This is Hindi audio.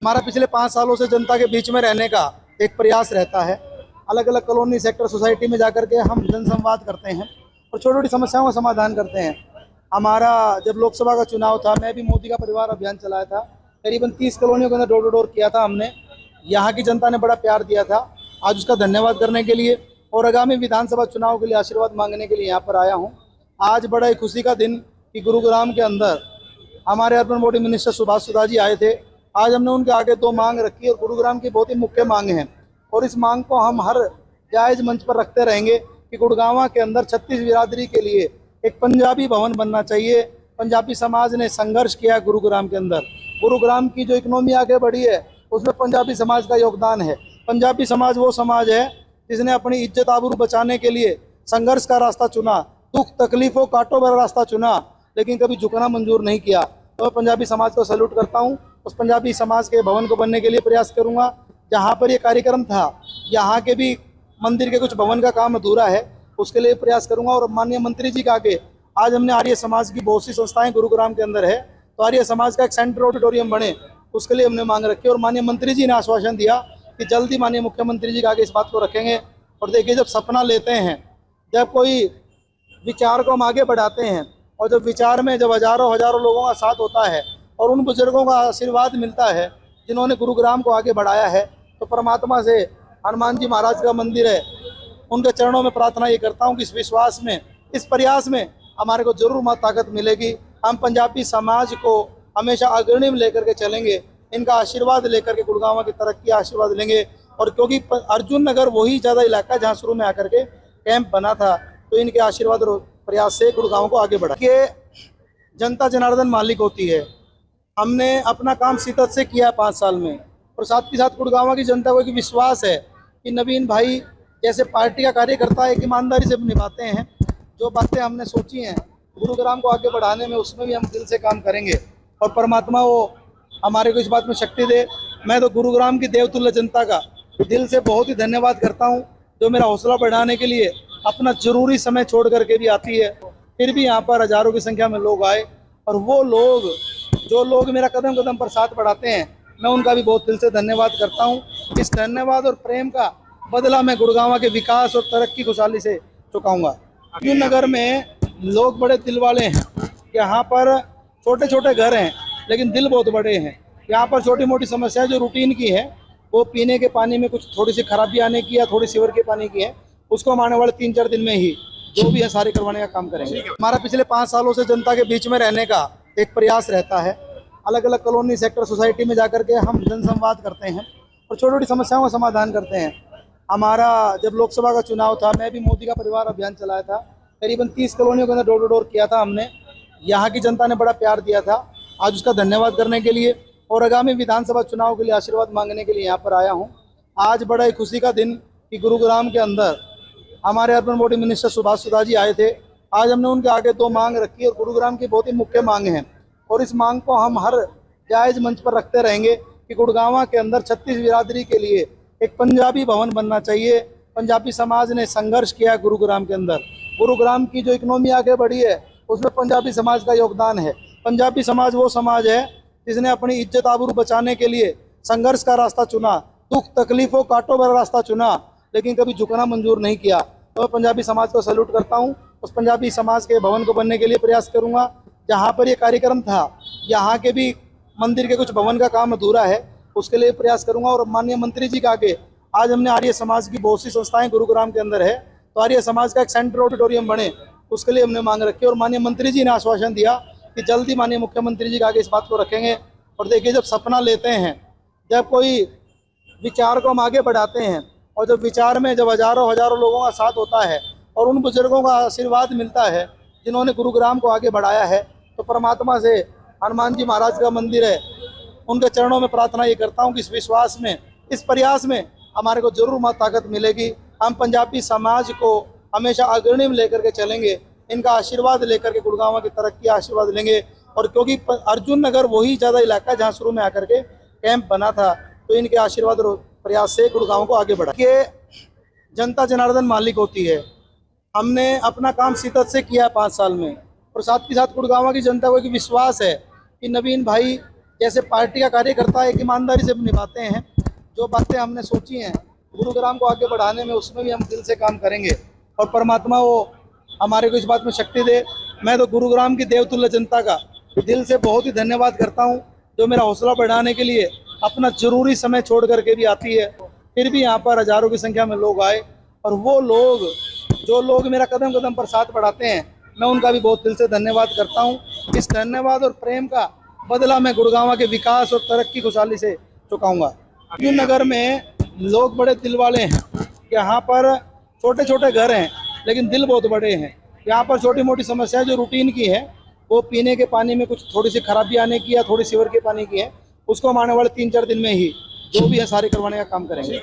हमारा पिछले 5 सालों से जनता के बीच में रहने का एक प्रयास रहता है। अलग अलग कॉलोनी सेक्टर सोसाइटी में जाकर के हम जनसंवाद करते हैं और छोटी छोटी समस्याओं का समाधान करते हैं। हमारा जब लोकसभा का चुनाव था, मैं भी मोदी का परिवार अभियान चलाया था। करीबन 30 कॉलोनियों के अंदर डोर टू डोर किया था हमने। यहाँ की जनता ने बड़ा प्यार दिया था। आज उसका धन्यवाद करने के लिए और आगामी विधानसभा चुनाव के लिए आशीर्वाद मांगने के लिए यहाँ पर आया हूँ। आज बड़ा ही खुशी का दिन कि गुरुग्राम के अंदर हमारे urban body minister Subhash Sudha ji आए थे। आज हमने उनके आगे 2 मांग रखी और गुरुग्राम की बहुत ही मुख्य मांग है और इस मांग को हम हर जायज़ मंच पर रखते रहेंगे कि गुड़गांव के अंदर 36 बिरादरी के लिए एक पंजाबी भवन बनना चाहिए। पंजाबी समाज ने संघर्ष किया है गुरुग्राम के अंदर। गुरुग्राम की जो इकोनॉमी आगे बढ़ी है उसमें पंजाबी समाज का योगदान है। पंजाबी समाज वो समाज है जिसने अपनी इज्जत आबरू बचाने के लिए संघर्ष का रास्ता चुना, दुख तकलीफों कांटों भरा रास्ता चुना, लेकिन कभी झुकना मंजूर नहीं किया। तो मैं पंजाबी समाज को सैल्यूट करता हूँ। उस पंजाबी समाज के भवन को बनने के लिए प्रयास करूँगा। जहाँ पर ये कार्यक्रम था, यहाँ के भी मंदिर के कुछ भवन का काम अधूरा है, उसके लिए प्रयास करूँगा। और माननीय मंत्री जी का आगे आज हमने आर्य समाज की बहुत सी संस्थाएं गुरुग्राम के अंदर है, तो आर्य समाज का एक सेंट्रल ऑडिटोरियम बने, उसके लिए हमने मांग रखी। और माननीय मंत्री जी ने आश्वासन दिया कि जल्दी माननीय मुख्यमंत्री जी के आगे इस बात को रखेंगे। और देखिए, जब सपना लेते हैं, जब कोई विचार को हम आगे बढ़ाते हैं और जब विचार में जब हजारों हजारों लोगों का साथ होता है और उन बुजुर्गों का आशीर्वाद मिलता है जिन्होंने गुरुग्राम को आगे बढ़ाया है, तो परमात्मा से हनुमान जी महाराज का मंदिर है, उनके चरणों में प्रार्थना ये करता हूँ कि इस विश्वास में, इस प्रयास में हमारे को जरूर मत ताकत मिलेगी। हम पंजाबी समाज को हमेशा अग्रणी में लेकर के चलेंगे, इनका आशीर्वाद लेकर के गुड़गांव की तरक्की आशीर्वाद लेंगे। और क्योंकि अर्जुन नगर वही ज़्यादा इलाका जहाँ शुरू में आकर के कैंप बना था, तो इनके आशीर्वाद और प्रयास से गुड़गांव को आगे बढ़ा के जनता जनार्दन मालिक होती है। हमने अपना काम शिद्दत से किया 5 साल में और साथ ही साथ गुड़गांव की जनता को एक विश्वास है कि नवीन भाई जैसे पार्टी का कार्यकर्ता एक ईमानदारी से निभाते हैं। जो बातें हमने सोची हैं गुरुग्राम को आगे बढ़ाने में, उसमें भी हम दिल से काम करेंगे और परमात्मा वो हमारे को इस बात में शक्ति दे। मैं तो गुरुग्राम की देवतुल्य जनता का दिल से बहुत ही धन्यवाद करता हूँ, जो मेरा हौसला बढ़ाने के लिए अपना जरूरी समय छोड़ करके भी आती है। फिर भी यहाँ पर हजारों की संख्या में लोग आए और वो लोग, जो लोग मेरा कदम कदम पर साथ बढ़ाते हैं, मैं उनका भी बहुत दिल से धन्यवाद करता हूँ। इस धन्यवाद और प्रेम का बदला मैं गुड़गांव के विकास और तरक्की खुशहाली से चुकाऊंगा। अर्जुन नगर में लोग बड़े दिल वाले हैं। यहाँ पर छोटे छोटे घर हैं लेकिन दिल बहुत बड़े हैं। यहाँ पर छोटी मोटी समस्याएं जो रूटीन की है, वो पीने के पानी में कुछ थोड़ी सी खराबी आने की या थोड़ी सीवर के पानी की है, उसको हम आने वाले 3-4 दिन में ही जो भी है सारे करवाने का काम करेंगे। हमारा पिछले 5 सालों से जनता के बीच में रहने का एक प्रयास रहता है। अलग अलग कॉलोनी सेक्टर सोसाइटी में जाकर के हम जनसंवाद करते हैं और छोटी छोटी समस्याओं का समाधान करते हैं। हमारा जब लोकसभा का चुनाव था, मैं भी मोदी का परिवार अभियान चलाया था। करीबन 30 कॉलोनियों के अंदर डोर टू डोर किया था हमने। यहाँ की जनता ने बड़ा प्यार दिया था। आज उसका धन्यवाद करने के लिए और आगामी विधानसभा चुनाव के लिए आशीर्वाद मांगने के लिए यहाँ पर आया हूँ। आज बड़ा ही खुशी का दिन कि गुरुग्राम के अंदर हमारे urban body minister Subhash Sudha ji आए थे। आज हमने उनके आगे 2 मांग रखी और गुरुग्राम की बहुत ही मुख्य मांग है और इस मांग को हम हर जायज़ मंच पर रखते रहेंगे कि गुड़गांव के अंदर 36 बिरादरी के लिए एक पंजाबी भवन बनना चाहिए। पंजाबी समाज ने संघर्ष किया है गुरुग्राम के अंदर। गुरुग्राम की जो इकोनॉमी आगे बढ़ी है उसमें पंजाबी समाज का योगदान है। पंजाबी समाज वो समाज है जिसने अपनी इज्जत आबरू बचाने के लिए संघर्ष का रास्ता चुना, दुख तकलीफों कांटों भरा रास्ता चुना, लेकिन कभी झुकना मंजूर नहीं किया। तो मैं पंजाबी समाज को सैल्यूट करता हूँ। उस पंजाबी समाज के भवन को बनने के लिए प्रयास करूँगा। जहाँ पर ये कार्यक्रम था, यहाँ के भी मंदिर के कुछ भवन का काम अधूरा है, उसके लिए प्रयास करूँगा। और माननीय मंत्री जी के आगे आज हमने आर्य समाज की बहुत सी संस्थाएं गुरुग्राम के अंदर है, तो आर्य समाज का एक सेंट्रल ऑडिटोरियम बने, उसके लिए हमने मांग रखी। और माननीय मंत्री जी ने आश्वासन दिया कि जल्दी माननीय मुख्यमंत्री जी के आगे इस बात को रखेंगे। और देखिए, जब सपना लेते हैं, जब कोई विचार को हम आगे बढ़ाते हैं और जब विचार में जब हजारों हजारों लोगों का साथ होता है और उन बुजुर्गों का आशीर्वाद मिलता है जिन्होंने गुरुग्राम को आगे बढ़ाया है, तो परमात्मा से हनुमान जी महाराज का मंदिर है, उनके चरणों में प्रार्थना ये करता हूँ कि इस विश्वास में, इस प्रयास में हमारे को जरूर मत ताकत मिलेगी। हम पंजाबी समाज को हमेशा अग्रणी में लेकर के चलेंगे, इनका आशीर्वाद लेकर के गुड़गांव की तरक्की आशीर्वाद लेंगे। और क्योंकि अर्जुन नगर वही ज़्यादा इलाका जहाँ शुरू में आकर के कैंप बना था, तो इनके आशीर्वाद और प्रयास से गुड़गांव को आगे बढ़ा के जनता जनार्दन मालिक होती है। हमने अपना काम शिद्दत से किया 5 साल में और साथ ही साथ गुड़गांव की जनता को एक विश्वास है कि नवीन भाई जैसे पार्टी का कार्यकर्ता एक ईमानदारी से निभाते हैं, जो बातें हमने सोची हैं गुरुग्राम को आगे बढ़ाने में, उसमें भी हम दिल से काम करेंगे और परमात्मा वो हमारे को इस बात में शक्ति दे। मैं तो गुरुग्राम की देवतुल्य जनता का दिल से बहुत ही धन्यवाद करता हूँ, जो मेरा हौसला बढ़ाने के लिए अपना जरूरी समय छोड़ करके भी आती है। फिर भी यहाँ पर हजारों की संख्या में लोग आए, और वो लोग जो लोग मेरा कदम कदम पर साथ बढ़ाते हैं, मैं उनका भी बहुत दिल से धन्यवाद करता हूँ। इस धन्यवाद और प्रेम का बदला मैं गुड़गांव के विकास और तरक्की खुशहाली से चुकाऊंगा। अर्जुन नगर में लोग बड़े दिल वाले हैं। यहाँ पर छोटे छोटे घर हैं लेकिन दिल बहुत बड़े हैं। यहाँ पर छोटी मोटी समस्या जो रूटीन की है, वो पीने के पानी में कुछ थोड़ी सी खराबी आने की या थोड़ी सीवर के पानी की है, उसको हम आने वाले 3-4 दिन में ही जो भी है सारे करवाने का काम करेंगे।